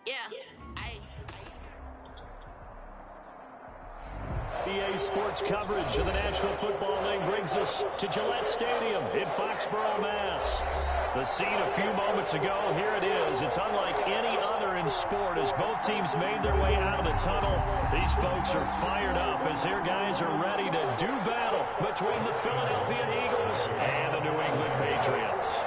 Yeah. EA Sports coverage of the National Football League brings us to Gillette Stadium in Foxborough, Mass. The scene a few moments ago, here it is. It's unlike any other in sport as both teams made their way out of the tunnel. These folks are fired up as their guys are ready to do battle between the Philadelphia Eagles and the New England Patriots.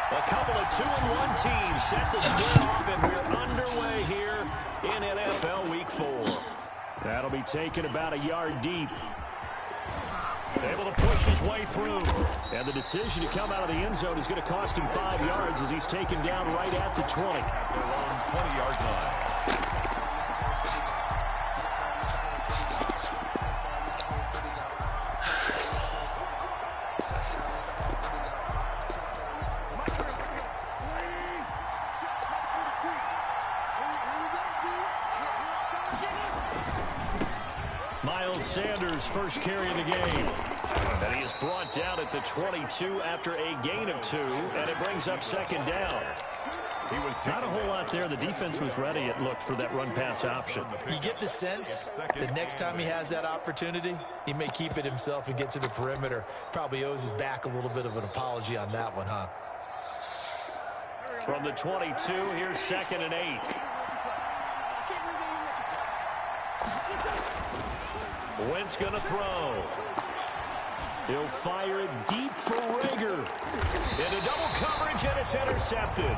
A couple of 2-1 teams set to square off, and we're underway here in NFL Week 4. That'll be taken about a yard deep. Able to push his way through. And the decision to come out of the end zone is going to cost him 5 yards as he's taken down right at the 20. Their long 20-yard line. Miles Sanders first carry of the game. And he is brought down at the 22 after a gain of 2, and it brings up second down. He was not a whole lot there. The defense was ready, it looked, for that run-pass option. You get the sense that next time he has that opportunity, he may keep it himself and get to the perimeter. Probably owes his back a little bit of an apology on that one, huh? From the 22, here's 2nd and 8. Wentz going to throw. He'll fire it deep for Rager. Into double coverage, and it's intercepted.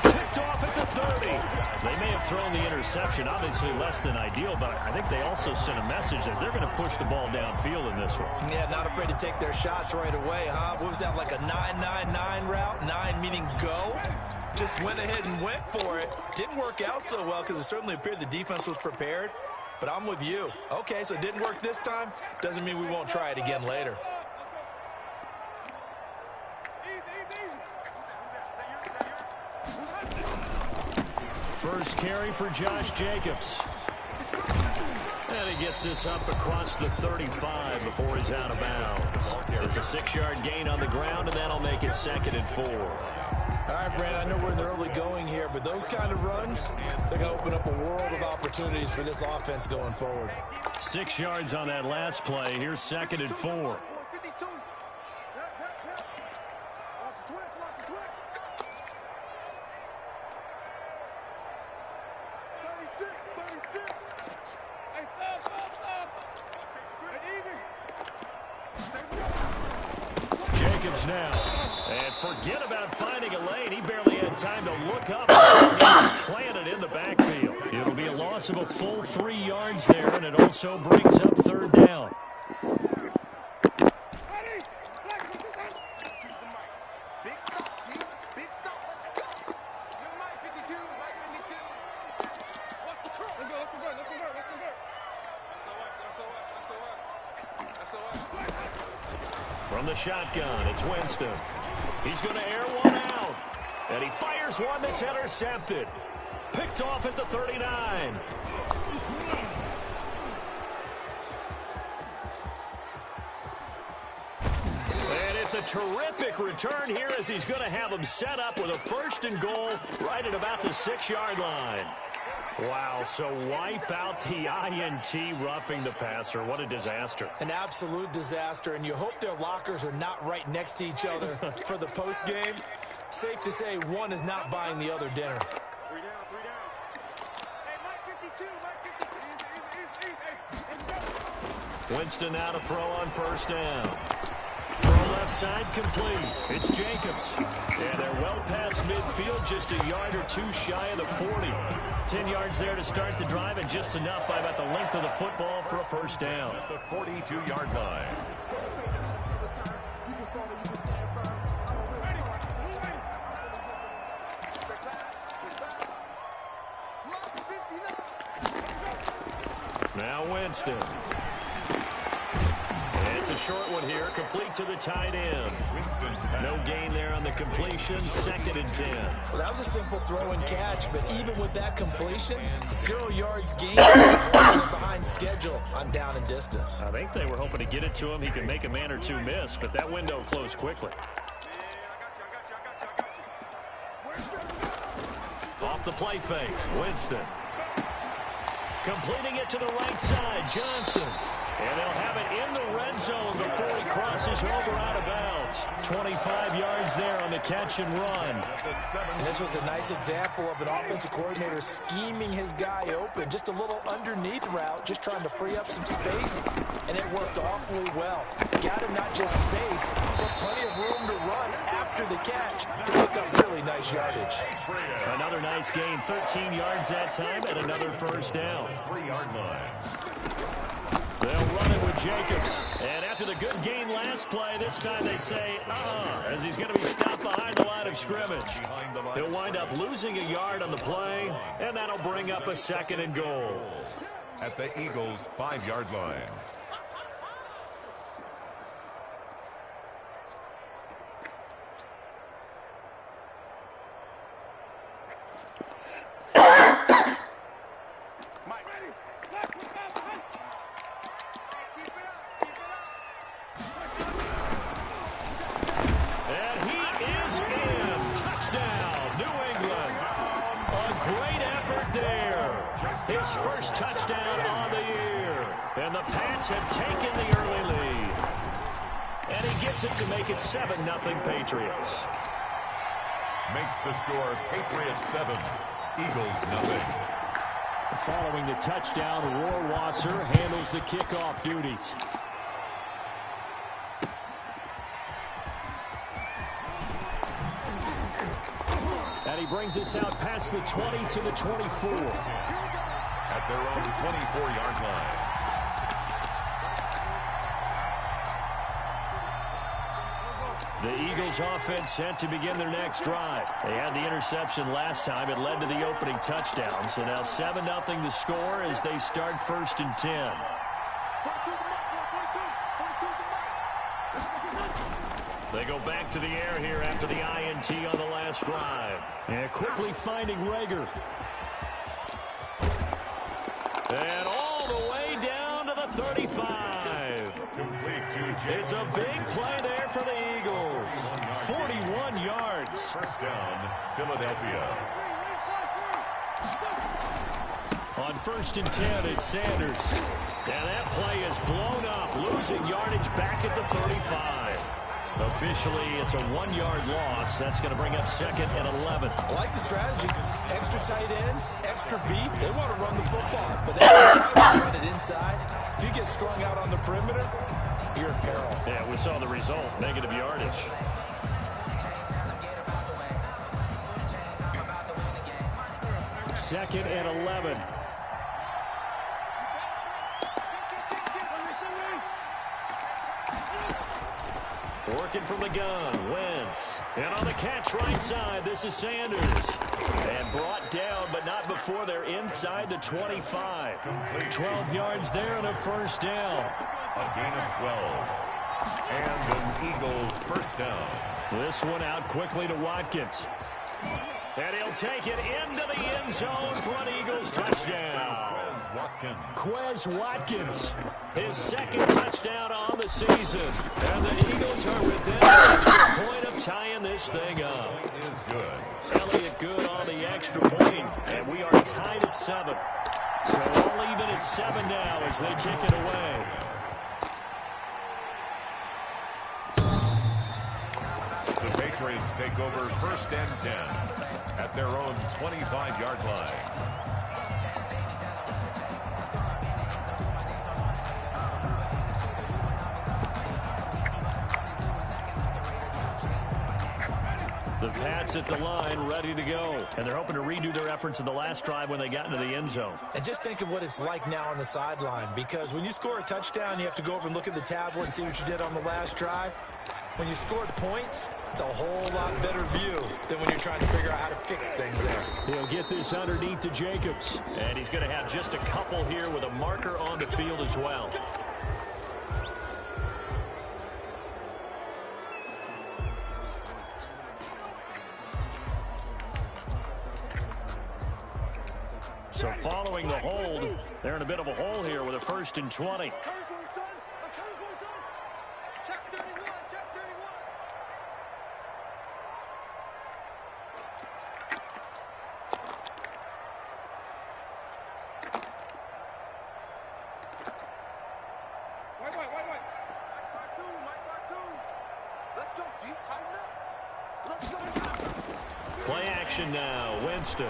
Picked off at the 30. They may have thrown the interception, obviously less than ideal, but I think they also sent a message that they're going to push the ball downfield in this one. Yeah, not afraid to take their shots right away, huh? What was that, like a 9-9-9 route? 9 meaning go? Just went ahead and went for it. Didn't work out so well because it certainly appeared the defense was prepared. But I'm with you. Okay, so it didn't work this time. Doesn't mean we won't try it again later. First carry for Josh Jacobs. And he gets this up across the 35 before he's out of bounds. It's a 6-yard gain on the ground, and that'll make it 2nd and 4. All right, Brand, I know we're in the early going here, but those kind of runs, they're going to open up a world of opportunities for this offense going forward. 6 yards on that last play. Here's 2nd and 4. Jacobs now. And forget about finding a lane. He barely had time to look up. He's planted in the backfield. It'll be a loss of a full 3 yards there, and it also brings up 3rd down. From the shotgun, it's Winston. He's going to air one out. And he fires one that's intercepted. Picked off at the 39. And it's a terrific return here as he's going to have him set up with a 1st and goal right at about the 6-yard line. Wow, so wipe out the INT roughing the passer. What a disaster. An absolute disaster, and you hope their lockers are not right next to each other for the postgame. Safe to say one is not buying the other dinner. Winston now to throw on 1st down. Throw left side complete. It's Jacobs. And they're well past midfield, just a yard or 2 shy of the 40. 10 yards there to start the drive, and just enough by about the length of the football for a 1st down. the 42-yard line. Now Winston. It's a short one here, complete to the tight end. No gain there on the completion, 2nd and 10. Well, that was a simple throw and catch, but even with that completion, 0 yards gained, behind schedule on down and distance. I think they were hoping to get it to him. He could make a man or two miss, but that window closed quickly. Off the play fake, Winston. Completing it to the right side, Johnson. And they'll have it in the red zone before he crosses over out of bounds. 25 yards there on the catch and run. And this was a nice example of an offensive coordinator scheming his guy open. Just a little underneath route, just trying to free up some space, and it worked awfully well. Got him not just space, but plenty of room to run after the catch to pick up really nice yardage. Another nice gain, 13 yards that time, and another first down. 3-yard line. They'll run it with Jacobs. And after the good gain last play, this time they say, as he's going to be stopped behind the line of scrimmage. He'll wind up losing a yard on the play, and that'll bring up a 2nd and goal. At the Eagles' 5-yard line. His first touchdown on the year. And the Pats have taken the early lead. And he gets it to make it 7-0 Patriots. Makes the score Patriots 7, Eagles 0. Following the touchdown, Rohrwasser handles the kickoff duties. And he brings us out past the 20 to the 24. At their own 24-yard line. The Eagles offense set to begin their next drive. They had the interception last time. It led to the opening touchdown. So now 7-0 the score as they start 1st and 10. They go back to the air here after the INT on the last drive. And quickly finding Rager. And all the way down to the 35. It's a big play there for the Eagles. 41 yards. First down, Philadelphia. On 1st and 10, it's Sanders. And that play is blown up, losing yardage back at the 35. Officially, it's a 1-yard loss. That's going to bring up 2nd and 11. I like the strategy. Extra tight ends, extra beef. They want to run the football, but they run it inside. If you get strung out on the perimeter, you're in peril. Yeah, we saw the result, negative yardage. Second and 11. Working from the gun, Wentz. And on the catch right side, this is Sanders. And brought down, but not before they're inside the 25. 12 yards there and a first down. A gain of 12. And an Eagles first down. This one out quickly to Watkins. And he'll take it into the end zone for an Eagles touchdown. Quez Watkins, his 2nd touchdown on the season. And the Eagles are within the point of tying this thing up. Elliott good on the extra point. And we are tied at 7. So all even at 7 now as they kick it away. The Patriots take over 1st and 10 at their own 25-yard line. The Pats at the line, ready to go. And they're hoping to redo their efforts in the last drive when they got into the end zone. And just think of what it's like now on the sideline, because when you score a touchdown, you have to go over and look at the tablet and see what you did on the last drive. When you scored points, it's a whole lot better view than when you're trying to figure out how to fix things there. He'll get this underneath to Jacobs. And he's going to have just a couple here with a marker on the field as well. So following the hold, they're in a bit of a hole here with a 1st and 20. Play action now, Winston.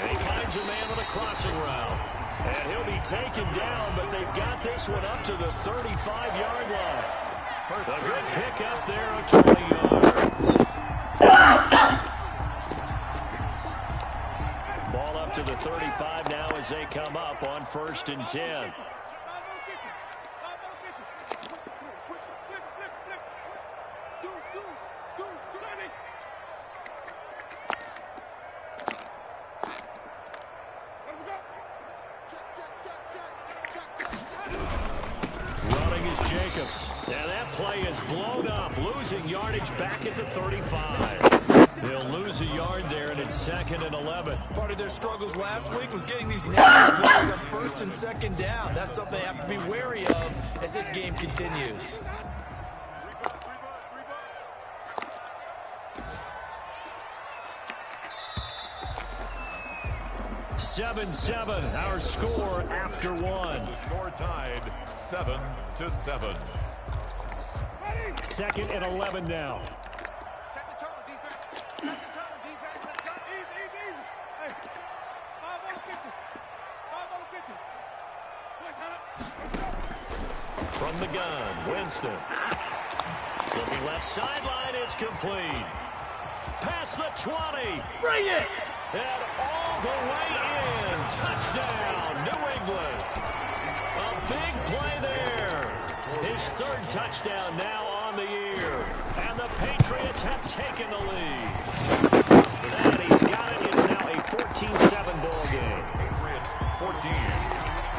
And he finds a man on a crossing route. And he'll be taken down, but they've got this one up to the 35-yard line. A good pick up there of 20 yards. Ball up to the 35 now as they come up on 1st and 10. Jacobs. And that play is blown up, losing yardage back at the 35. They'll lose a yard there, and it's 2nd and 11. Part of their struggles last week was getting these negative plays on 1st and 2nd down. That's something they have to be wary of as this game continues. Seven, our score after one. The score tied 7-7. 2nd and 11 now. Set the tone, defense. Set the tone, defense. Let's go. Easy. Hey, 5 on 50. From the gun, Winston. Looking left sideline, it's complete. Past the 20. Bring it! And all the way in. Touchdown, New England. A big play there. His 3rd touchdown now on the year. And the Patriots have taken the lead. And he's got it. It's now a 14-7 ball game. Patriots 14,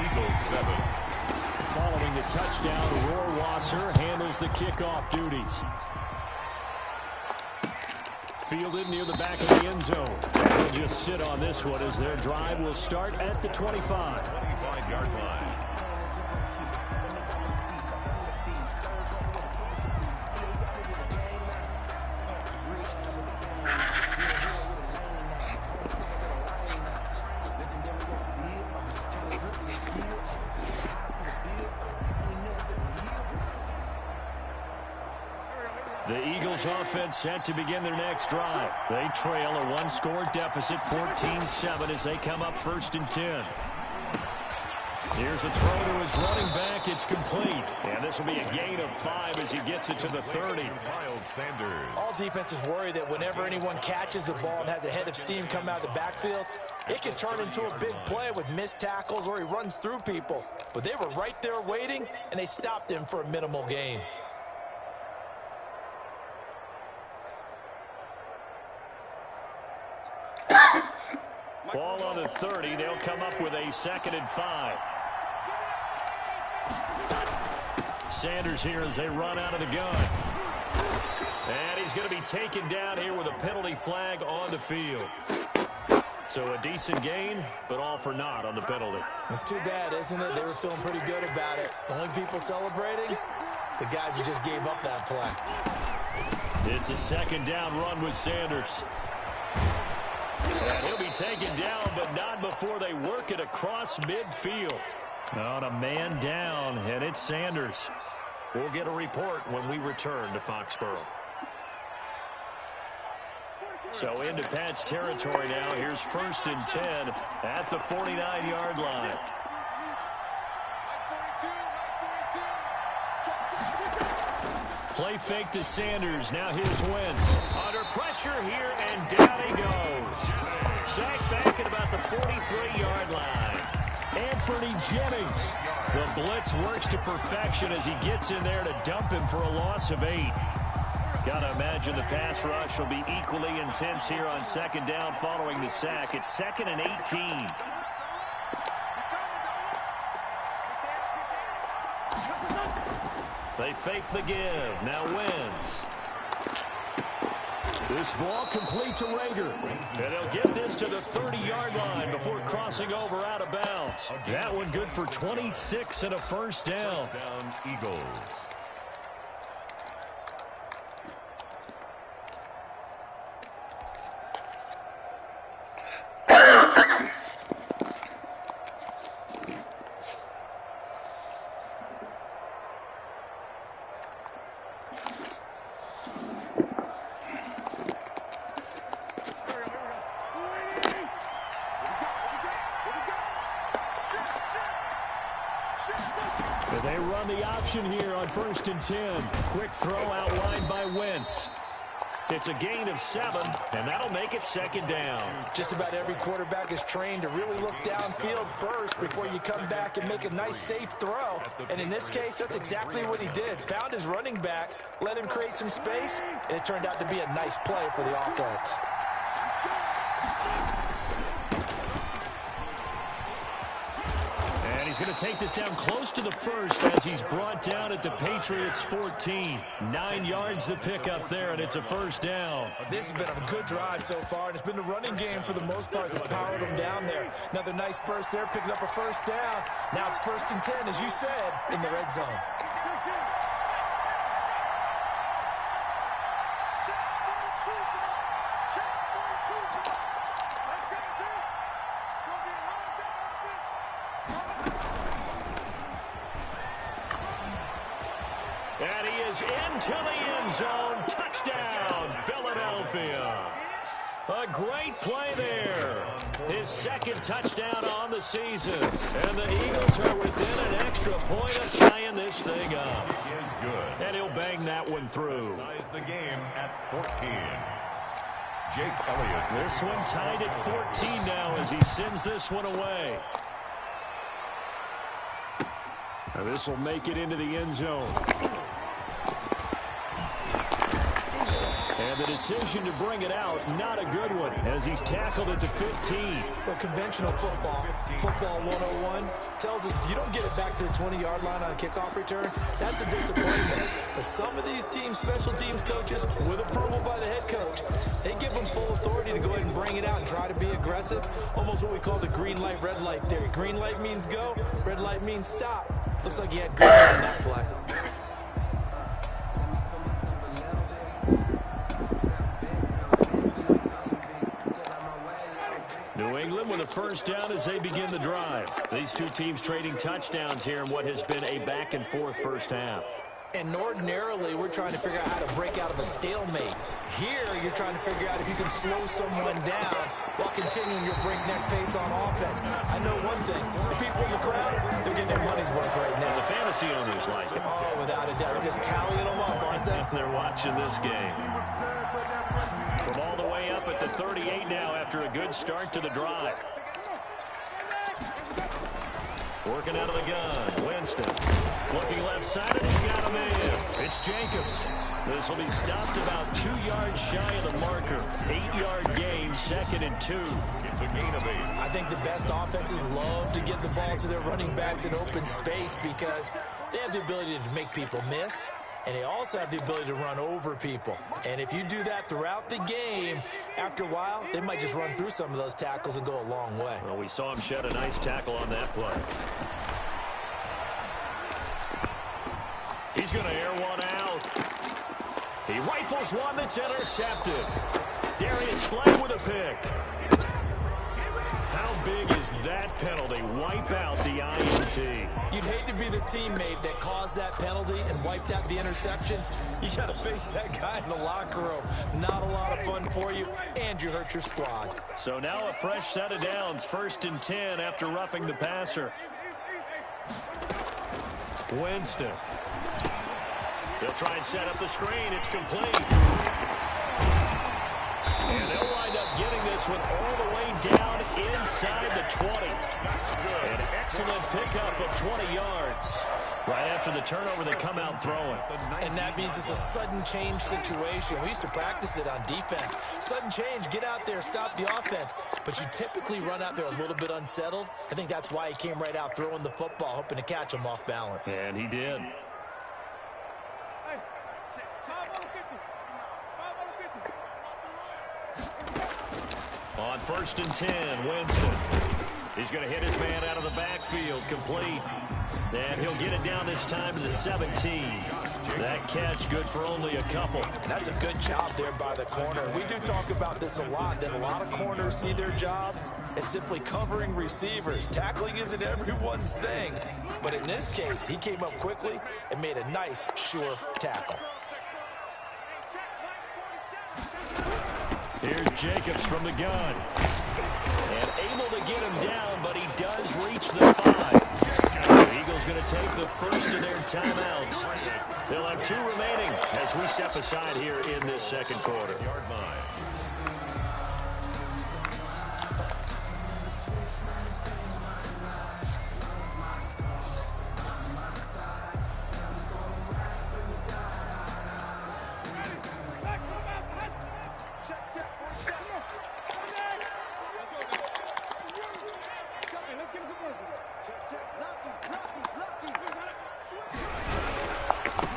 Eagles 7. Following the touchdown, Rohrwasser handles the kickoff duties. Fielded near the back of the end zone. They'll just sit on this one as their drive will start at the 25. 25-yard line. The Eagles offense set to begin their next drive. They trail a one-score deficit, 14-7, as they come up 1st and 10. Here's a throw to his running back. It's complete. And this will be a gain of 5 as he gets it to the 30. Miles Sanders. All defenses worry that whenever anyone catches the ball and has a head of steam come out of the backfield, it can turn into a big play with missed tackles or he runs through people. But they were right there waiting, and they stopped him for a minimal gain. Ball on the 30. They'll come up with a 2nd and 5. Sanders here as they run out of the gun. And he's going to be taken down here with a penalty flag on the field. So a decent gain, but all for naught on the penalty. It's too bad, isn't it? They were feeling pretty good about it. The only people celebrating, the guys who just gave up that play. It's a 2nd down run with Sanders. And he'll be taken down, but not before they work it across midfield. On a man down, and it's Sanders. We'll get a report when we return to Foxborough. So into Pat's territory now. Here's 1st and 10 at the 49-yard line. Play fake to Sanders. Now here's Wentz. Under pressure here, and down he goes. Sacked back at about the 43-yard line. Anthony Jennings. The blitz works to perfection as he gets in there to dump him for a loss of 8. Got to imagine the pass rush will be equally intense here on 2nd down following the sack. It's 2nd and 18. They fake the give. Now Wentz. This ball complete to Rager. And he'll get this to the 30-yard line before crossing over out of bounds. That one good for 26 and a first down. First down, Eagles. They run the option here on 1st and 10. Quick throw outlined by Wentz. It's a gain of 7, and that'll make it 2nd down. Just about every quarterback is trained to really look downfield first before you come back and make a nice, safe throw. And in this case, that's exactly what he did. Found his running back, let him create some space, and it turned out to be a nice play for the offense. And he's going to take this down close to the first as he's brought down at the Patriots 14. 9 yards to pick up there, and it's a first down. This has been a good drive so far, and it's been the running game for the most part that's powered them down there. Another nice burst there, picking up a first down. Now it's 1st and 10, as you said, in the red zone. And he is into the end zone. Touchdown, Philadelphia. A great play there. His 2nd touchdown on the season. And the Eagles are within an extra point of tying this thing up. It is good. And he'll bang that one through. Ties the game at 14. Jake Elliott. This one tied at 14 now as he sends this one away. Now this will make it into the end zone. And the decision to bring it out, not a good one, as he's tackled at the 15. Well, conventional football 101, tells us if you don't get it back to the 20-yard line on a kickoff return, that's a disappointment. But some of these teams, special teams coaches, with approval by the head coach, they give them full authority to go ahead and bring it out and try to be aggressive. Almost what we call the green light, red light theory. Green light means go, red light means stop. Looks like he had green light on that play. New England with a first down as they begin the drive. These two teams trading touchdowns here in what has been a back-and-forth first half. And ordinarily, we're trying to figure out how to break out of a stalemate. Here, you're trying to figure out if you can slow someone down while continuing your breakneck pace on offense. I know one thing. The people in the crowd, they're getting their money's worth right now. The fantasy owners like it. Oh, without a doubt. They're just tallying them up, aren't they? They're watching this game. From all the way up at the 38 now after a good start to the drive. Working out of the gun. Winston. Looking left side, and he's got a man. It's Jacobs. This will be stopped about 2 yards shy of the marker. 8-yard gain, 2nd and 2. It's a gain of 8. I think the best offenses love to get the ball to their running backs in open space because they have the ability to make people miss, and they also have the ability to run over people. And if you do that throughout the game, after a while, they might just run through some of those tackles and go a long way. Well, we saw him shed a nice tackle on that play. He's going to air one out. He rifles one that's intercepted. Darius Slay with a pick. How big is that penalty? Wipe out the INT. You'd hate to be the teammate that caused that penalty and wiped out the interception. You got to face that guy in the locker room. Not a lot of fun for you, and you hurt your squad. So now a fresh set of downs. 1st and 10 after roughing the passer. Winston. They'll try and set up the screen. It's complete. And they'll wind up getting this one all the way down inside the 20. An excellent pickup of 20 yards. Right after the turnover, they come out throwing. And that means it's a sudden change situation. We used to practice it on defense. Sudden change, get out there, stop the offense. But you typically run out there a little bit unsettled. I think that's why he came right out throwing the football, hoping to catch him off balance. And he did. On 1st and 10, Winston. He's going to hit his man out of the backfield, complete. And he'll get it down this time to the 17. That catch good for only a couple. That's a good job there by the corner. We do talk about this a lot, that a lot of corners see their job as simply covering receivers. Tackling isn't everyone's thing. But in this case, he came up quickly and made a nice, sure tackle. Here's Jacobs from the gun. And able to get him down, but he does reach the 5. The Eagles going to take the first of their timeouts. They'll have 2 remaining as we step aside here in this second quarter. Yard line.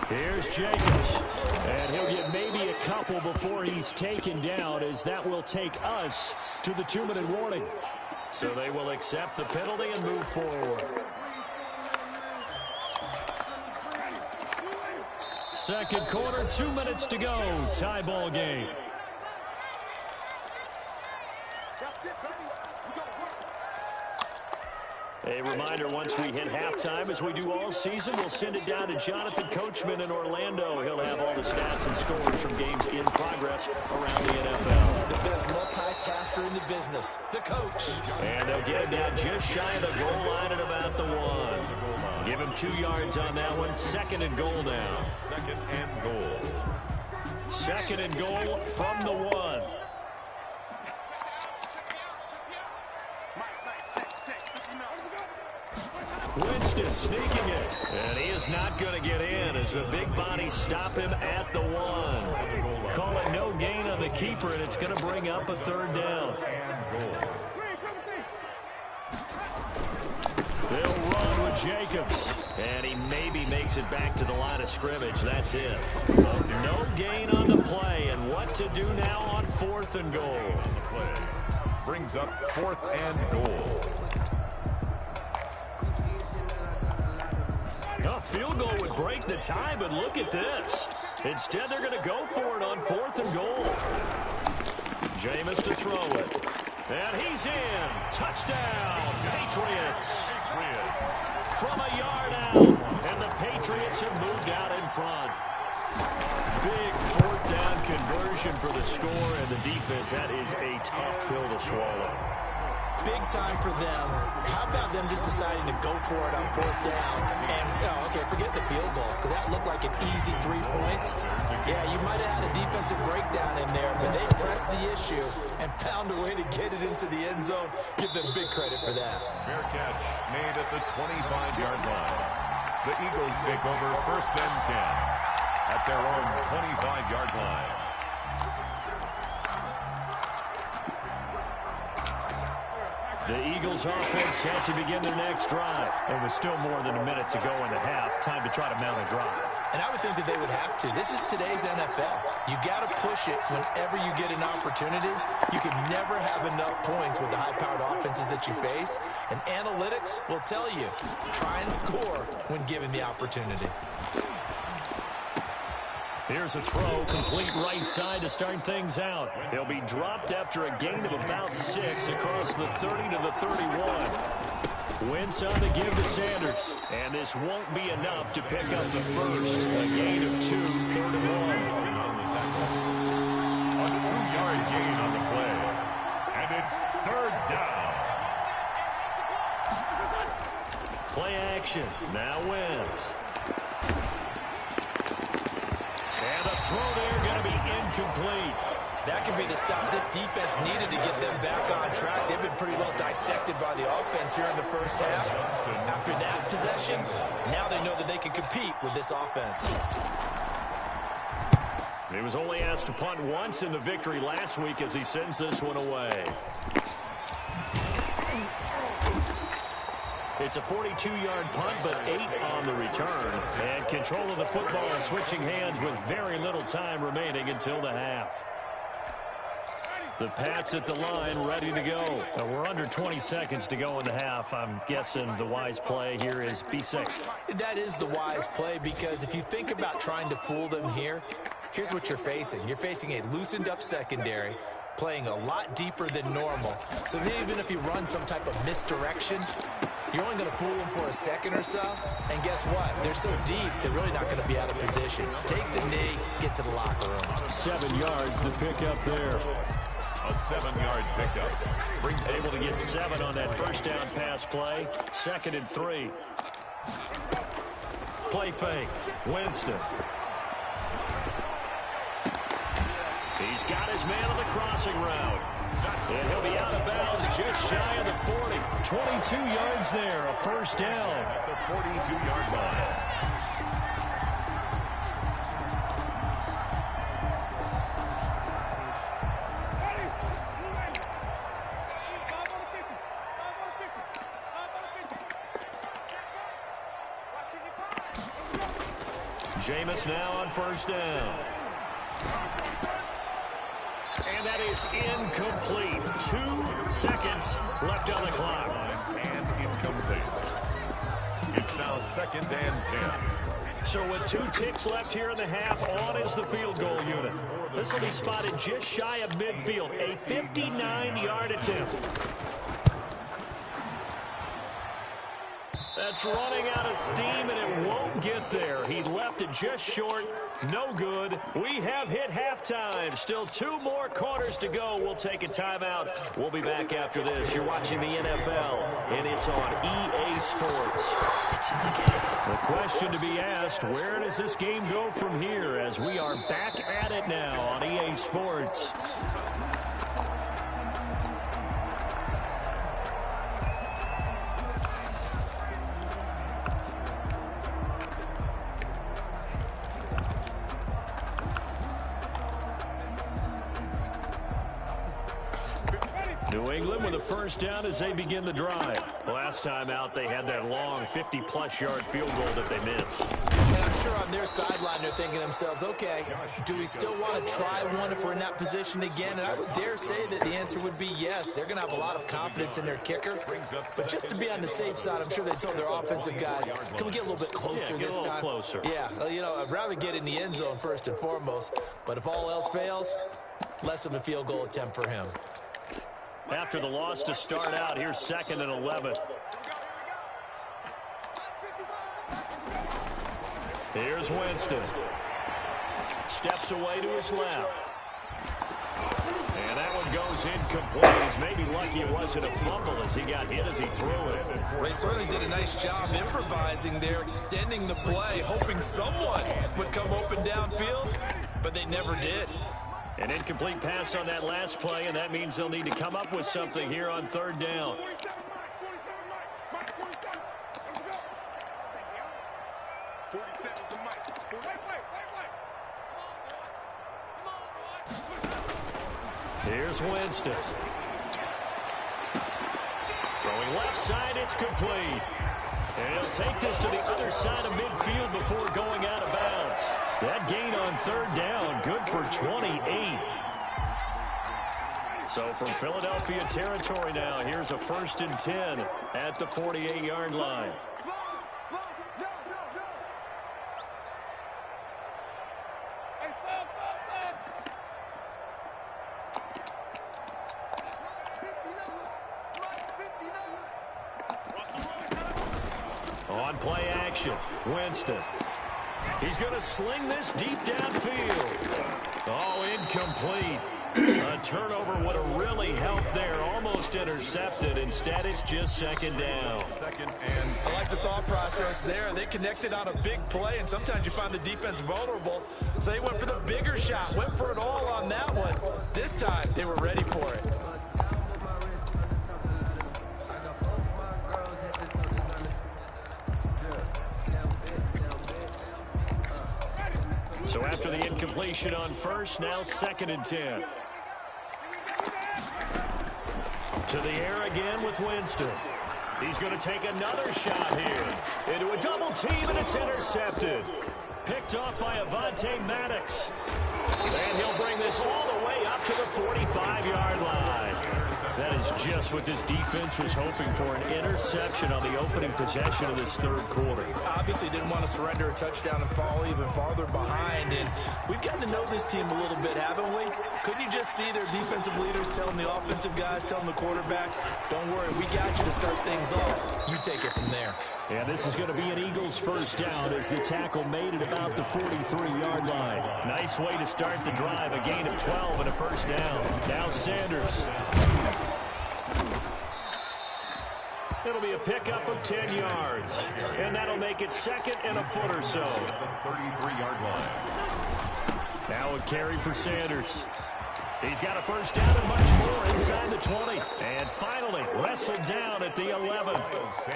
Here's Jacobs, and he'll get maybe a couple before he's taken down, as that will take us to the 2-minute warning. So they will accept the penalty and move forward. Second quarter, 2 minutes to go. Tie ball game. A reminder, once we hit halftime, as we do all season, we'll send it down to Jonathan Coachman in Orlando. He'll have all the stats and scores from games in progress around the NFL. The best multitasker in the business, the coach. And they'll get him down just shy of the goal line at about the 1. Give him 2 yards on that one. 2nd and goal now. 2nd and goal. 2nd and goal from the 1. Winston sneaking it, and he is not going to get in as the big bodies stop him at the 1. Call it no gain on the keeper, and it's going to bring up a 3rd down. They'll run with Jacobs, and he maybe makes it back to the line of scrimmage. That's it. No gain on the play, and what to do now on 4th and goal. Brings up 4th and goal. A field goal would break the tie, but look at this. Instead, they're going to go for it on 4th and goal. Jameis to throw it. And he's in. Touchdown, Patriots. From a yard out. And the Patriots have moved out in front. Big 4th down conversion for the score, and the defense, that is a tough pill to swallow. Big time for them. How about them just deciding to go for it on 4th down? And, okay, forget the field goal, because that looked like an easy 3 points. Yeah, you might have had a defensive breakdown in there, but they pressed the issue and found a way to get it into the end zone. Give them big credit for that. Fair catch made at the 25-yard line. The Eagles take over 1st and 10 at their own 25-yard line. The Eagles offense set to begin their next drive. There was still more than a minute to go in the half. Time to try to mount a drive. And I would think that they would have to. This is today's NFL. You got to push it whenever you get an opportunity. You can never have enough points with the high-powered offenses that you face. And analytics will tell you, try and score when given the opportunity. Here's a throw, complete right side to start things out. He'll be dropped after a gain of about 6 across the 30 to the 31. Wentz on the give to Sanders. And this won't be enough to pick up the first. A gain of 2, 3rd and 1. A 2-yard gain on the play. And it's 3rd down. Play action. Now Wentz. And the throw there going to be incomplete. That could be the stop this defense needed to get them back on track. They've been pretty well dissected by the offense here in the first half. After that possession, now they know that they can compete with this offense. He was only asked to punt once in the victory last week as he sends this one away. It's a 42-yard punt, but 8 on the return. And control of the football switching hands with very little time remaining until the half. The Pats at the line, ready to go. We're under 20 seconds to go in the half. I'm guessing the wise play here is be safe. That is the wise play, because if you think about trying to fool them here, here's what you're facing. You're facing a loosened up secondary, playing a lot deeper than normal. So even if you run some type of misdirection, you're only going to fool them for a second or so. And guess what? They're so deep, they're really not going to be out of position. Take the knee, get to the locker room. 7 yards to pick up there. A 7-yard pickup. Brings Able to get 7 on that first down pass play. 2nd and 3. Play fake. Winston. He's got his man on the crossing route. And he'll be out of bounds just shy of the 40. 22 yards there, a first down. At the 42-yard line. Jameis now on first down. And that is incomplete. 2 seconds left on the clock. And incomplete. It's now 2nd and 10. So with 2 ticks left here in the half, on is the field goal unit. This will be spotted just shy of midfield. A 59-yard attempt. That's running out of steam, and it won't get there. He left it just short. No good. We have hit halftime. Still 2 more quarters to go. We'll take a timeout. We'll be back after this. You're watching the NFL, and it's on EA Sports. The question to be asked, where does this game go from here, as we are back at it now on EA Sports? New England with a first down as they begin the drive. Last time out, they had that long 50-plus yard field goal that they missed. And I'm sure on their sideline they're thinking to themselves, okay, do we still want to try one if we're in that position again? And I would dare say that the answer would be yes. They're going to have a lot of confidence in their kicker. But just to be on the safe side, I'm sure they told their offensive guys, can we get a little bit closer this time? Closer. Yeah, you know, I'd rather get in the end zone first and foremost. But if all else fails, less of a field goal attempt for him. After the loss to start out, here's 2nd and 11. Here's Winston. Steps away to his left. And that one goes incomplete. He's maybe lucky it wasn't a fumble as he got hit as he threw it. They certainly did a nice job improvising there, extending the play, hoping someone would come open downfield, but they never did. An incomplete pass on that last play, and that means they'll need to come up with something here on 3rd down. Here's Winston. Throwing left side, it's complete. And he'll take this to the other side of midfield before going out of bounds. That gain on 3rd down, good for 28. So from Philadelphia territory now, here's a 1st and 10 at the 48-yard line. On play action, Winston. He's going to sling this deep downfield. Oh, incomplete. A turnover would have really helped there. Almost intercepted. Instead, it's just 2nd down. I like the thought process there. They connected on a big play, and sometimes you find the defense vulnerable. So they went for the bigger shot, went for it all on that one. This time, they were ready for it. So after the incompletion on first, now 2nd and 10. To the air again with Winston. He's going to take another shot here. Into a double team, and it's intercepted. Picked off by Avonte Maddox. And he'll bring this all the way up to the 45-yard line. That is just what this defense was hoping for, an interception on the opening possession of this third quarter. Obviously didn't want to surrender a touchdown and fall even farther behind. And we've gotten to know this team a little bit, haven't we? Couldn't you just see their defensive leaders telling the offensive guys, telling the quarterback, don't worry, we got you to start things off. You take it from there. And this is going to be an Eagles first down as the tackle made it about the 43-yard line. Nice way to start the drive, a gain of 12 and a first down. Now Sanders. It'll be a pickup of 10 yards. And that'll make it second and a foot or so. 33-yard line. Now a carry for Sanders. He's got a first down and much more inside the 20. And finally wrestled down at the 11.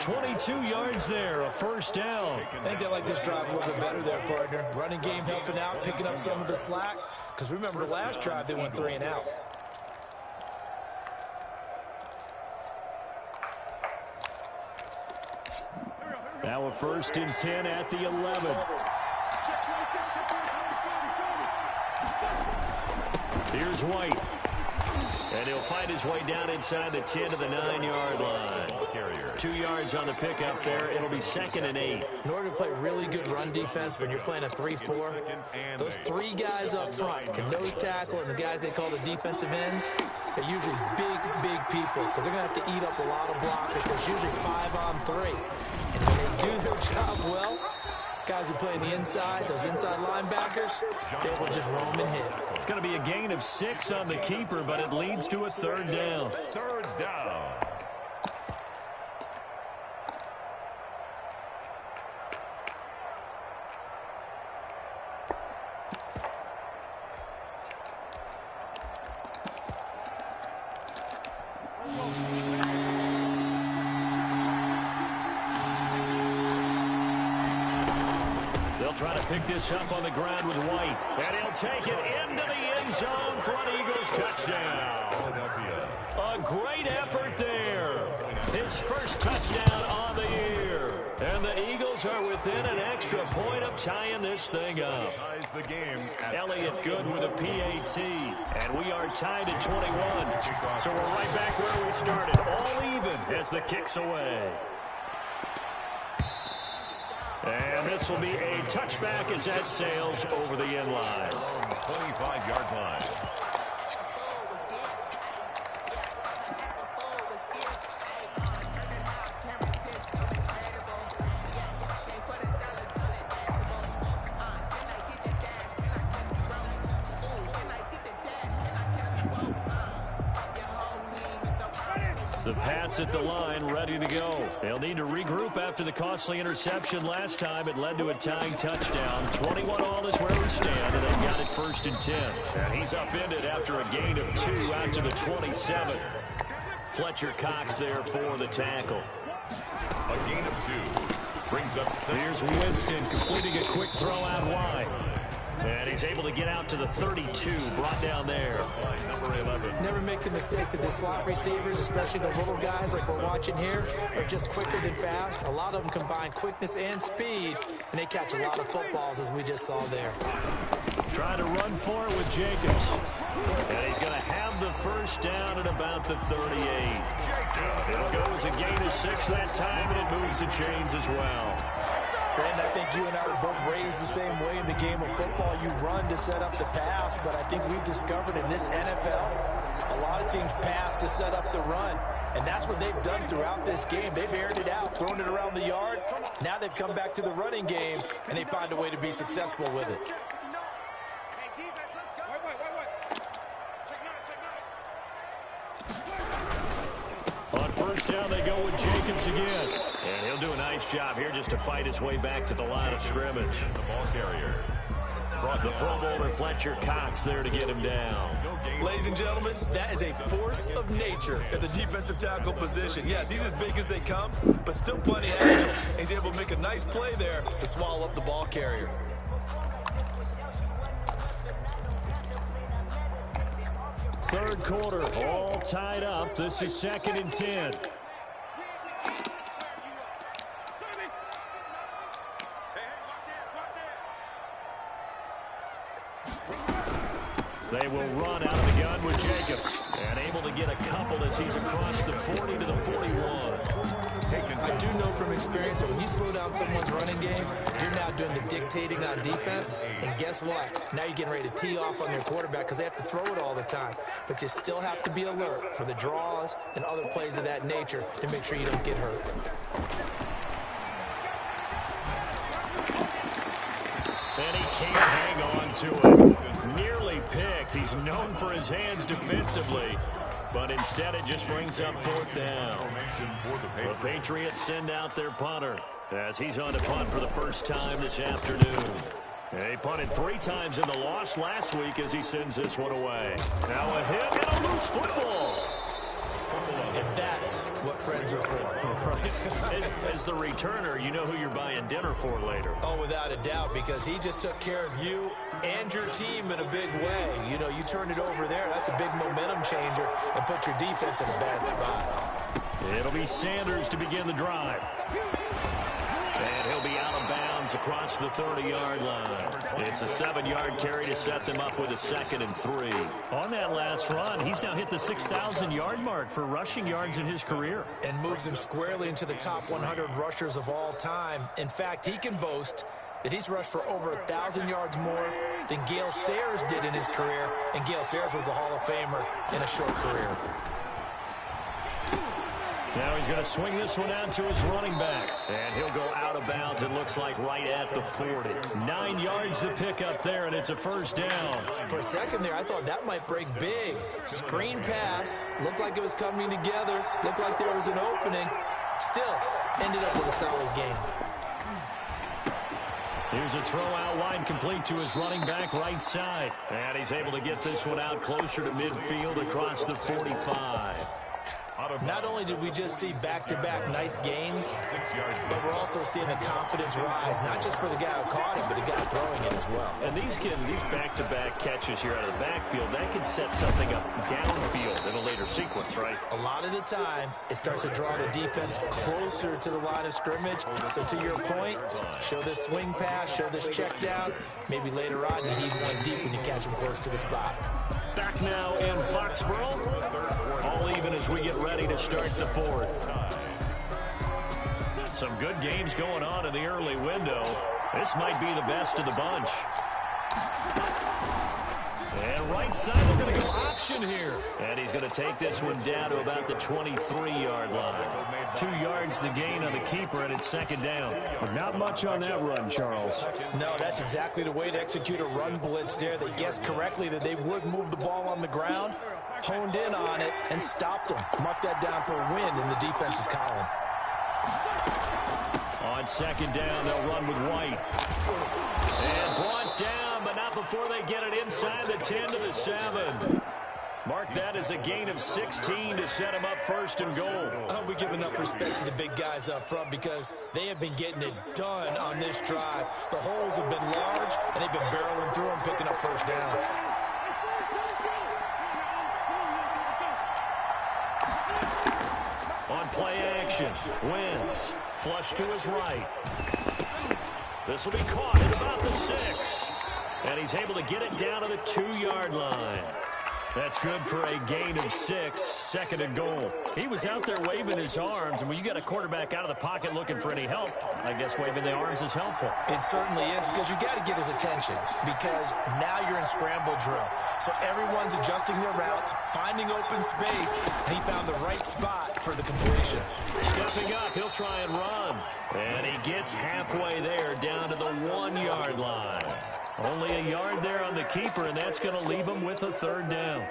22 yards there, a first down. I think they like this drive a little bit better there, partner. Running game helping out, picking up some of the slack. Because remember, the last drive they went 3 and out. Now a first and 10 at the 11. Here's White. And he'll find his way down inside the 10 to the 9-yard line. 2 yards on the pickup there. It'll be second and 8. In order to play really good run defense when you're playing a 3-4, those 3 guys up front, the nose tackle and the guys they call the defensive ends, they're usually big people because they're going to have to eat up a lot of blockers. There's usually 5 on 3. And when they do their job well, guys who play on the inside, those inside linebackers, they will just roam and hit. It's going to be a gain of 6 on the keeper, but it leads to a third down. Third down. Trying to pick this up on the ground with White. And he'll take it into the end zone for an Eagles touchdown. A great effort there. His first touchdown on the year. And the Eagles are within an extra point of tying this thing up. Elliott good with a PAT. And we are tied at 21. So we're right back where we started. All even as the kick's away. And this will be a touchback as that sails over the end line. 25-yard line. The Pats at the line, ready to go. They'll need to regroup after the costly interception last time. It led to a tying touchdown. 21-all is where we stand, and they've got it first and 10. And he's upended after a gain of 2 out to the 27. Fletcher Cox there for the tackle. A gain of 2 brings up 6. Here's Winston completing a quick throw out wide. And he's able to get out to the 32, brought down there. Number 11. Never make the mistake that the slot receivers, especially the little guys like we're watching here, are just quicker than fast. A lot of them combine quickness and speed, and they catch a lot of footballs, as we just saw there. Trying to run for it with Jacobs. And he's going to have the first down at about the 38. It'll go as a gain of 6 that time, and it moves the chains as well. Brandon, I think you and I were both raised the same way in the game of football. You run to set up the pass, but I think we've discovered in this NFL, a lot of teams pass to set up the run. And that's what they've done throughout this game. They've aired it out, thrown it around the yard. Now they've come back to the running game, and they find a way to be successful with it. On first down, they go with Jacobs again. And he'll do a nice job here just to fight his way back to the line of scrimmage. The ball carrier. The Pro Bowler Fletcher Cox there to get him down. Ladies and gentlemen, that is a force of nature at the defensive tackle position. Yes, he's as big as they come, but still plenty agile. He's able to make a nice play there to swallow up the ball carrier. Third quarter, all tied up. This is second and 10. They will run out of the gun with Jacobs. And able to get a couple as he's across the 40 to the 41. I do know from experience that when you slow down someone's running game, you're now doing the dictating on defense. And guess what? Now you're getting ready to tee off on their quarterback because they have to throw it all the time. But you still have to be alert for the draws and other plays of that nature to make sure you don't get hurt. And he can't hang on to it. Nearly picked. He's known for his hands defensively. But instead it just brings up 4th down. The Patriots send out their punter as he's on to punt for the first time this afternoon. He punted 3 times in the loss last week as he sends this one away. Now a hit and a loose football. And that's what friends are for. As the returner, you know who you're buying dinner for later. Oh, without a doubt, because he just took care of you and your team in a big way. You know, you turned it over there. That's a big momentum changer and put your defense in a bad spot. It'll be Sanders to begin the drive. And he'll be out of bounds across the 30-yard line. It's a 7-yard carry to set them up with a 2nd and 3. On that last run, he's now hit the 6,000-yard mark for rushing yards in his career. And moves him squarely into the top 100 rushers of all time. In fact, he can boast that he's rushed for over 1,000 yards more than Gale Sayers did in his career. And Gale Sayers was a Hall of Famer in a short career. Now he's going to swing this one out to his running back. And he'll go out of bounds, it looks like, right at the 40. 9 yards to pick up there, and it's a 1st down. For a second there, I thought that might break big. Screen pass. Looked like it was coming together. Looked like there was an opening. Still, ended up with a solid game. Here's a throw out wide, complete to his running back right side. And he's able to get this one out closer to midfield across the 45. Not only did we just see back-to-back nice gains, but we're also seeing the confidence rise, not just for the guy who caught it, but the guy throwing it as well. And these back-to-back catches here out of the backfield, that can set something up downfield in a later sequence, right? A lot of the time, it starts to draw the defense closer to the line of scrimmage. So to your point, show this swing pass, show this check down. Maybe later on, you heave one deep when you catch them close to the spot. Back now in Foxborough. All even as we get ready to start the 4th. Some good games going on in the early window. This might be the best of the bunch. And right side, they're going to go option here. And he's going to take this one down to about the 23-yard line. 2 yards the gain on the keeper, and it's 2nd down. Not much on that run, Charles. No, that's exactly the way to execute a run blitz there. They guessed correctly that they would move the ball on the ground, honed in on it, and stopped them. Mark that down for a win in the defense's column. On 2nd down, they'll run with White. And brought down, but not before they get it inside the 10 to the 7. Mark that as a gain of 16 to set him up 1st and goal. I hope we give enough respect to the big guys up front because they have been getting it done on this drive. The holes have been large, and they've been barreling through them, picking up 1st downs. On play action, Wentz, flush to his right. This will be caught at about the 6. And he's able to get it down to the 2-yard line. That's good for a gain of 6, 2nd and goal. He was out there waving his arms, and when you got a quarterback out of the pocket looking for any help, I guess waving the arms is helpful. It certainly is, because you got to get his attention, because now you're in scramble drill. So everyone's adjusting their routes, finding open space, and he found the right spot for the completion. Stepping up, he'll try and run. And he gets halfway there, down to the 1-yard line. Only a yard there on the keeper, and that's going to leave him with a 3rd down.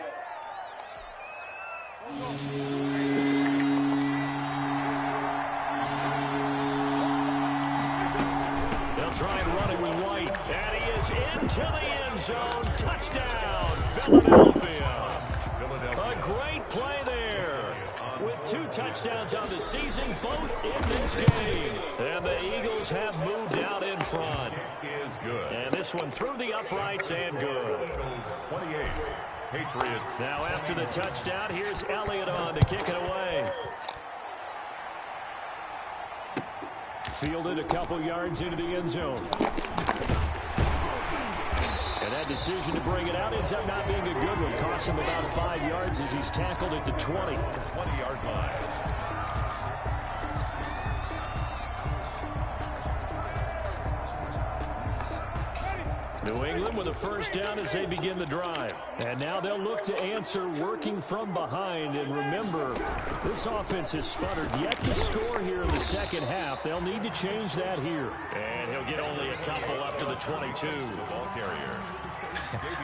They'll try and run it with White. And he is into the end zone. Touchdown, Philadelphia. A great play there. With 2 touchdowns on the season, both in this game. And the Eagles have moved out in front. Is good. And this one through the uprights and good. 28. Patriots. Now after the touchdown, here's Elliott on to kick it away. Fielded a couple yards into the end zone. And Bad decision to bring it out. Ends up not being a good one. Cost him about 5 yards as he's tackled at the 20. 20-yard line. New England with a first down as they begin the drive. And now they'll look to answer working from behind. And remember, this offense has sputtered yet to score here in the second half. They'll need to change that here. And he'll get only a couple up to the 22. The ball carrier.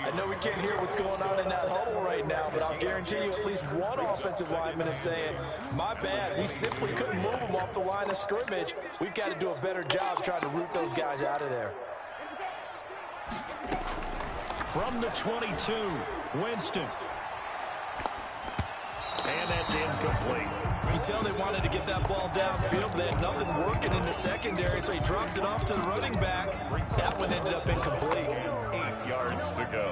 I know we can't hear what's going on in that huddle right now, but I'll guarantee you at least one offensive lineman is saying, my bad, we simply couldn't move them off the line of scrimmage. We've got to do a better job trying to root those guys out of there. From the 22, Winston. And that's incomplete. You can tell they wanted to get that ball downfield, but they had nothing working in the secondary, so he dropped it off to the running back. That one ended up incomplete. 8 yards to go.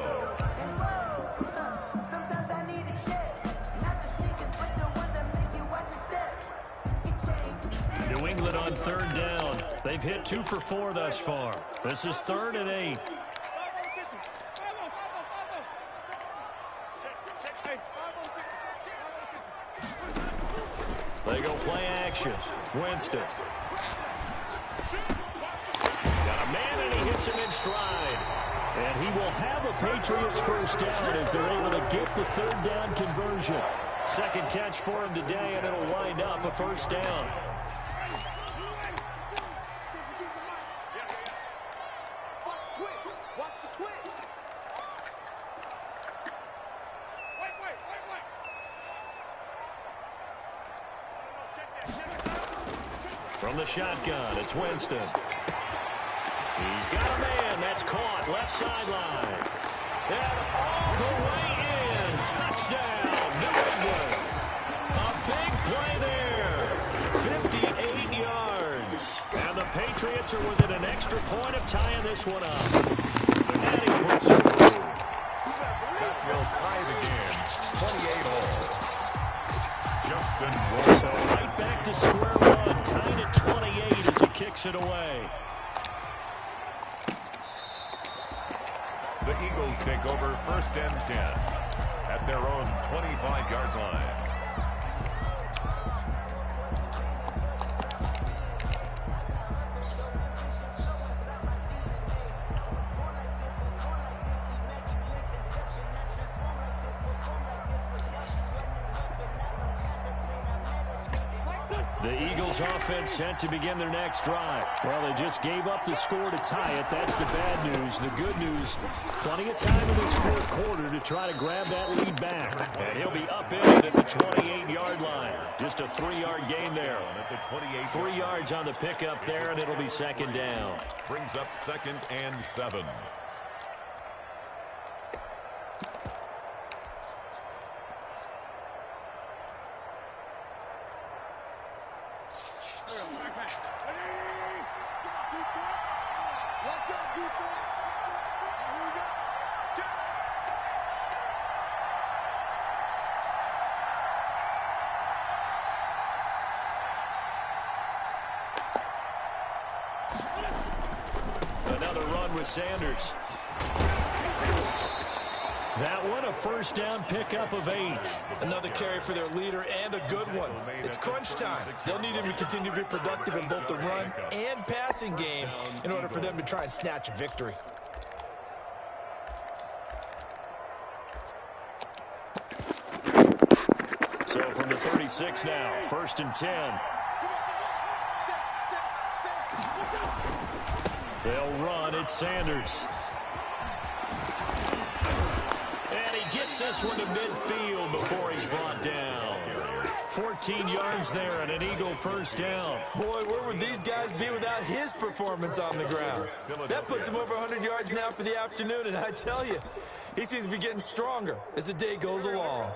New England on third down. They've hit 2 for 4 thus far. This is 3rd and 8. They go play action. Winston. Got a man, and he hits him in stride. And he will have a Patriots first down as they're able to get the third down conversion. Second catch for him today, and it'll wind up a first down. From the shotgun, it's Winston. He's got a man. That's caught. Left sideline. And all the way in. Touchdown, New England. A big play there. 58 yards. And the Patriots are within an extra point of tying this one up. And he puts it through. That will tie the game. 28 all. Justin Ross. So right back to square one. Tied at 28 as he kicks it away. The Eagles take over 1st and 10 at their own 25-yard line. The Eagles offense set to begin their next drive. Well, they just gave up the score to tie it. That's the bad news. The good news, plenty of time in this fourth quarter to try to grab that lead back. And he'll be upended at the 28-yard line. Just a 3-yard gain there. At the 28. 3 yards on the pickup there, and it'll be second down. Brings up 2nd and 7. Another run with Sanders. That one, a first down pickup of 8. Another carry for their leader and a good one. It's crunch time. They'll need him to continue to be productive in both the run and passing game in order for them to try and snatch a victory. So from the 36 now, 1st and 10. They'll run. It's Sanders. And he gets this one to midfield before he's brought down. 14 yards there and an Eagle first down. Boy, where would these guys be without his performance on the ground? That puts him over 100 yards now for the afternoon, and I tell you, he seems to be getting stronger as the day goes along.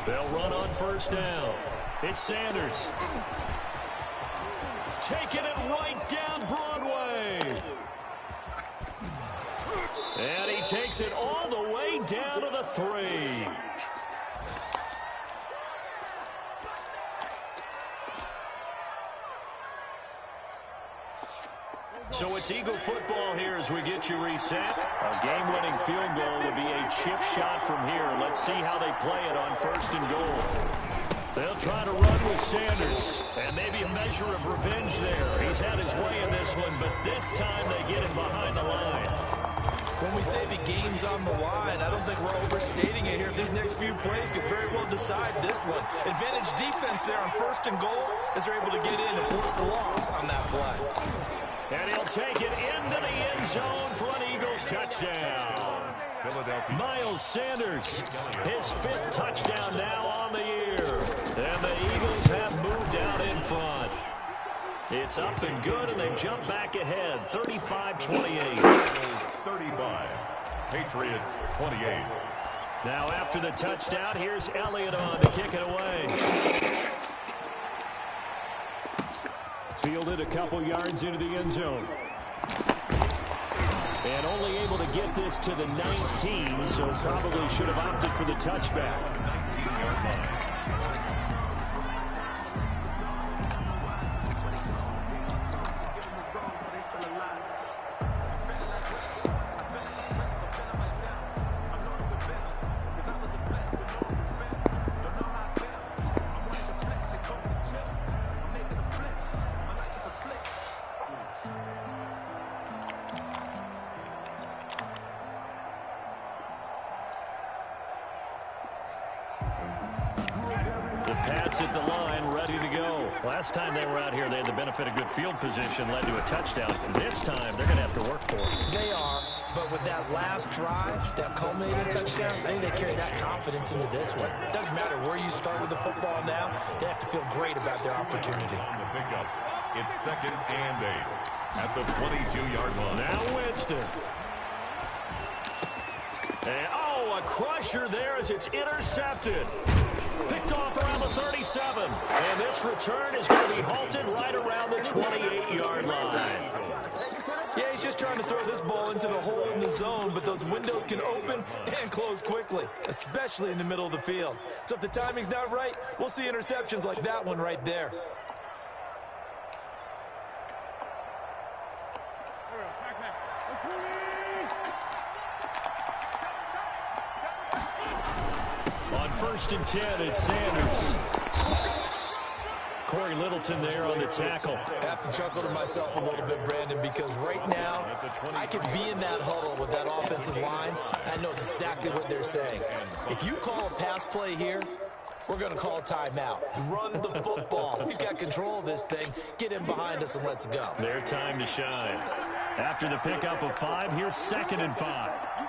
They'll run on first down. It's Sanders. Taking it right down Broadway. takes it all the way down to the 3. So it's Eagle football here as we get you reset. A game-winning field goal would be a chip shot from here. Let's see how they play it on 1st and goal. They'll try to run with Sanders, and maybe a measure of revenge there. He's had his way in this one, but this time they get him behind the line. When we say the game's on the line, I don't think we're overstating it here. These next few plays could very well decide this one. Advantage defense there on 1st and goal as they're able to get in and force the loss on that play. And he'll take it into the end zone for an Eagles touchdown. Philadelphia. Miles Sanders, his 5th touchdown now on the year. And the Eagles have moved out in front. It's up and good, and they've jumped back ahead, 35-28. 35. Patriots 28. Now after the touchdown, here's Elliott on to kick it away. Fielded a couple yards into the end zone. And only able to get this to the 19, so probably should have opted for the touchback. 19-yard line. At the line, ready to go. Last time they were out here, they had the benefit of good field position, led to a touchdown. This time, they're going to have to work for it. They are, but with that last drive, that culminating touchdown, I think they carry that confidence into this one. It doesn't matter where you start with the football now, they have to feel great about their opportunity. On the pickup, it's 2nd and 8 at the 22-yard line. Now Winston. And, a crusher there as it's intercepted. Picked off around the 37. And this return is going to be halted right around the 28-yard line. Yeah, he's just trying to throw this ball into the hole in the zone, but those windows can open and close quickly, especially in the middle of the field. So if the timing's not right, we'll see interceptions like that one right there. On 1st and 10, it's Sanders. Corey Littleton there on the tackle. I have to chuckle to myself a little bit, Brandon, because right now I could be in that huddle with that offensive line. I know exactly what they're saying. If you call a pass play here, we're going to call a timeout. Run the football. We've got control of this thing. Get in behind us and let's go. Their time to shine. After the pickup of 5, here's 2nd and 5.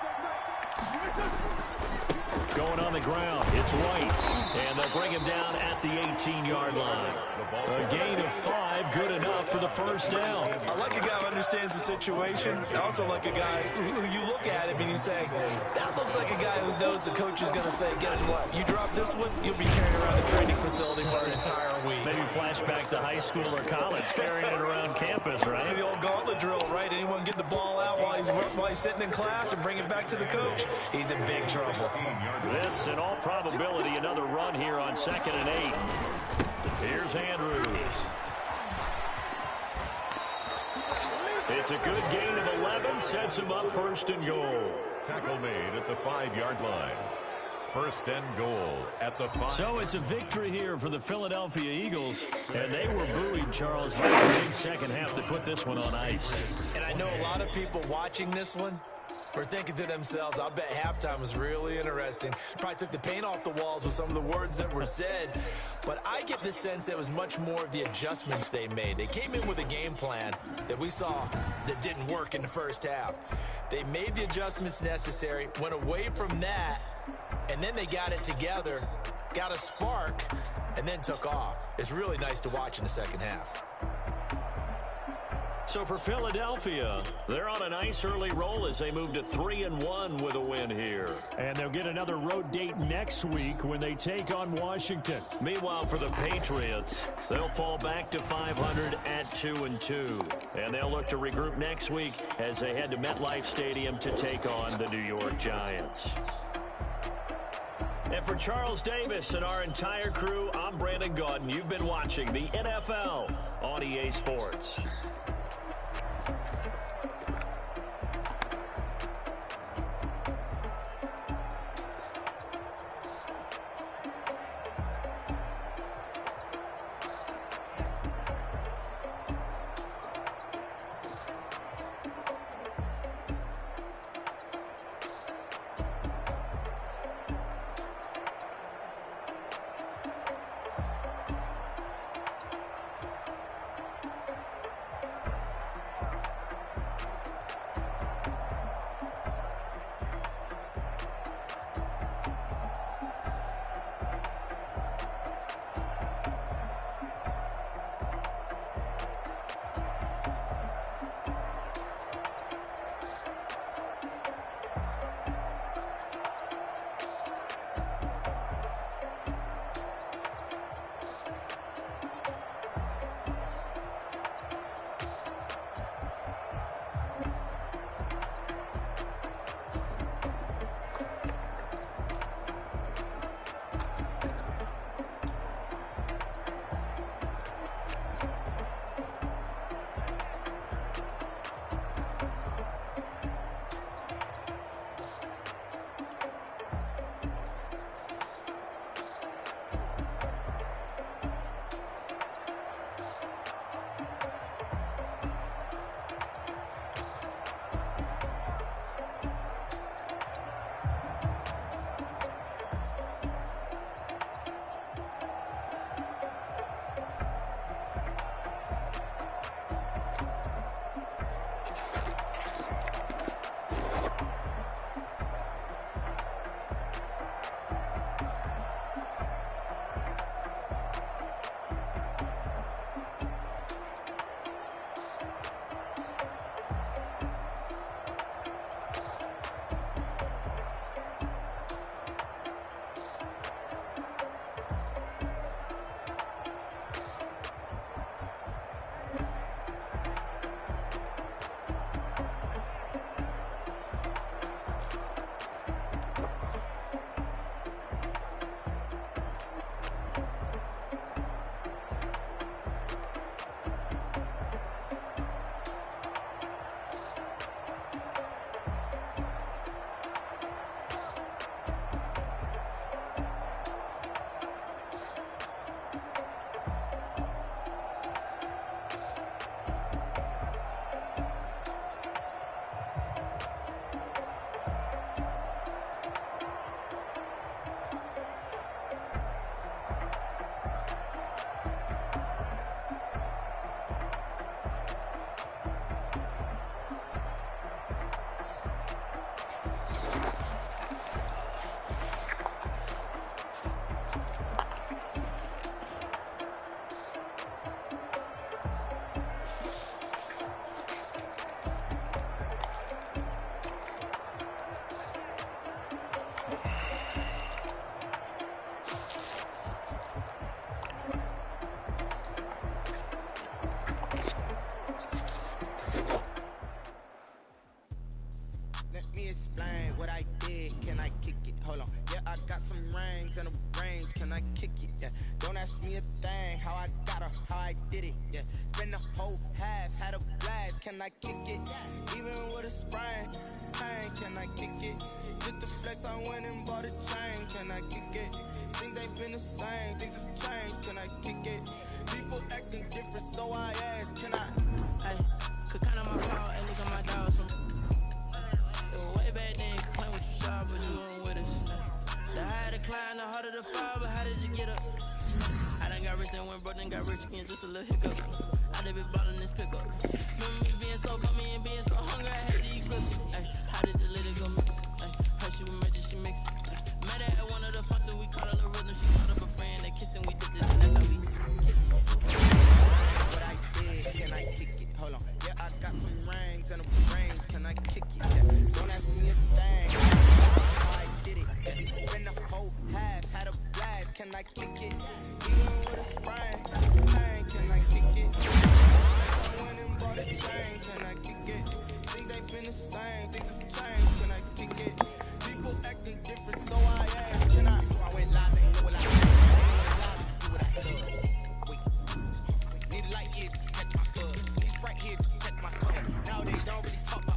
Going on the ground, it's White, and they'll bring him down at the 18-yard line. A gain of 5, good enough for the first down. I like a guy who understands the situation. I also like a guy who you look at him and you say, that looks like a guy who knows the coach is going to say, guess what? You drop this one, you'll be carrying around the training facility for an entire week. Maybe flashback to high school or college, carrying it around campus, right? The old gauntlet drill, right? Anyone get the ball out while he's sitting in class and bring it back to the coach? He's in big trouble. This, in all probability, another run here on 2nd and 8. Here's Andrews. It's a good gain of 11, sets him up 1st and goal. Tackle made at the 5-yard line. 1st and goal at the 5. So it's a victory here for the Philadelphia Eagles, and they were buoyed, Charles, by a big second half to put this one on ice. And I know a lot of people watching this one were thinking to themselves, I'll bet halftime was really interesting. Probably took the paint off the walls with some of the words that were said. But I get the sense it was much more of the adjustments they made. They came in with a game plan that we saw that didn't work in the first half. They made the adjustments necessary, went away from that, and then they got it together, got a spark, and then took off. It's really nice to watch in the second half. So for Philadelphia, they're on a nice early roll as they move to 3-1 with a win here. And they'll get another road date next week when they take on Washington. Meanwhile, for the Patriots, they'll fall back to 500 at 2-2. And they'll look to regroup next week as they head to MetLife Stadium to take on the New York Giants. And for Charles Davis and our entire crew, I'm Brandon Gaudin. You've been watching the NFL on EA Sports. Can I kick it? Even with a sprain, pain, can I kick it? Just the flex, I went and bought a chain. Can I kick it? Things ain't been the same, things have changed. Can I kick it? People acting different, so I ask, can I? Hey, could count on my power and look at my dogs. It was way back then, could claim what you saw, but you weren't with us. The higher the climb, the harder the fall, but how did you get up? I done got rich, then went broke, then got rich again, just a little hiccup. I done been ballin' this pickup. Remember me being so gummy and being so hungry, I had to eat pussy. Ay, how did the lady go miss? Ay, how she was magic, she mixed. Met her at one of the functions, we caught a little rhythm. She called up a friend, they kissed and we did this, and that's how we kicked it. What I did, can I kick it? Hold on. Yeah, same. Things have